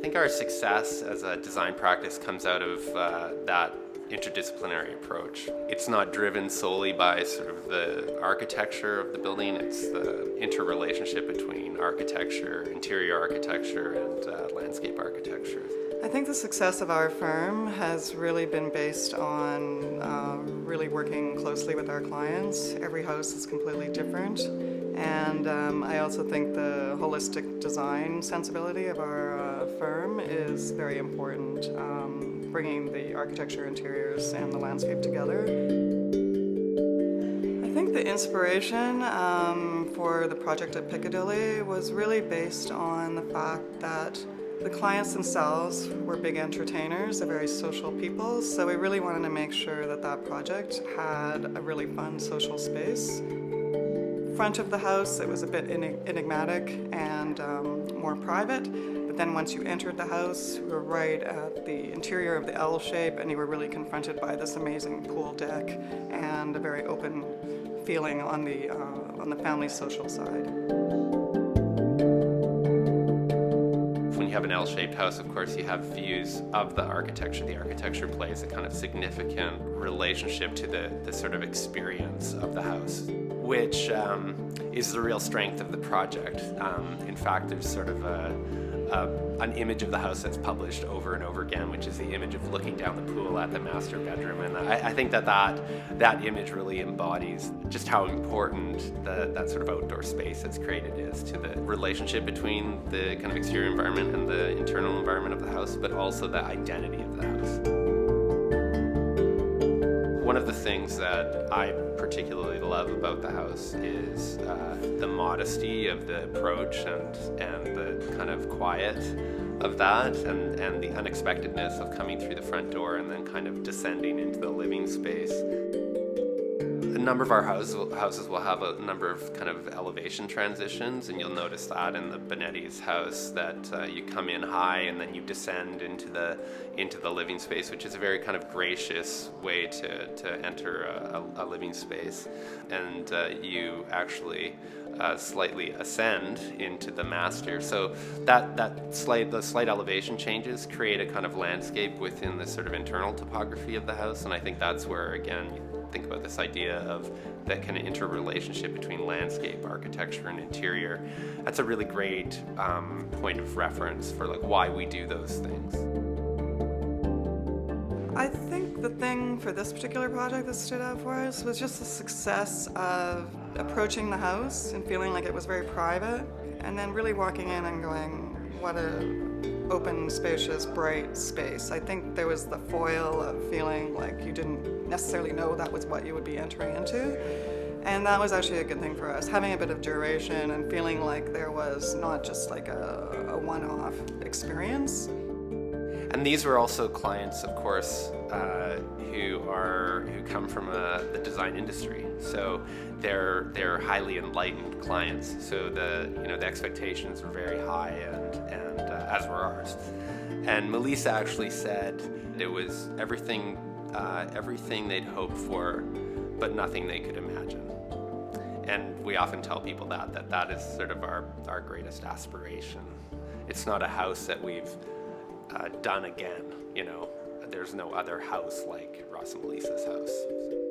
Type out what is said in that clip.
think our success as a design practice comes out of that interdisciplinary approach. It's not driven solely by sort of the architecture of the building, it's the interrelationship between architecture, interior architecture, and landscape architecture. I think the success of our firm has really been based on really working closely with our clients. Every house is completely different, and I also think the holistic design sensibility of our firm is very important, bringing the architecture, interiors, and the landscape together. I think the inspiration for the project at Piccadilly was really based on the fact that the clients themselves were big entertainers, they're very social people, so we really wanted to make sure that that project had a really fun social space. Front of the house, it was a bit enigmatic and more private, but then once you entered the house, you were right at the interior of the L shape, and you were really confronted by this amazing pool deck and a very open feeling on the family social side. When you have an L-shaped house, of course, you have views of the architecture. The architecture plays a kind of significant relationship to the sort of experience of the house, which is the real strength of the project. In fact, there's sort of an image of the house that's published over and over again, which is the image of looking down the pool at the master bedroom. And I think that image really embodies just how important that sort of outdoor space that's created is to the relationship between the kind of exterior environment and the internal environment of the house, but also the identity of the house. One of the things that I particularly love about the house is the modesty of the approach and the kind of quiet of that and the unexpectedness of coming through the front door and then kind of descending into the living space. A number of our houses will have a number of kind of elevation transitions, and you'll notice that in the Bonetti's house that you come in high and then you descend into the living space, which is a very kind of gracious way to enter a living space, and you actually slightly ascend into the master. So those slight elevation changes create a kind of landscape within the sort of internal topography of the house, and I think that's where, again, you think about this idea of that kind of interrelationship between landscape, architecture, and interior. That's a really great point of reference for like why we do those things. I think the thing for this particular project that stood out for us was just the success of approaching the house and feeling like it was very private, and then really walking in and going, what a open, spacious, bright space. I think there was the foil of feeling like you didn't necessarily know that was what you would be entering into. And that was actually a good thing for us, having a bit of duration and feeling like there was not just like a one-off experience. And these were also clients, of course, who come from the design industry. So they're highly enlightened clients. So the expectations were very high, and as were ours. And Melissa actually said it was everything they'd hoped for, but nothing they could imagine. And we often tell people that is sort of our greatest aspiration. It's not a house that we've done again, There's no other house like Ross and Melissa's house.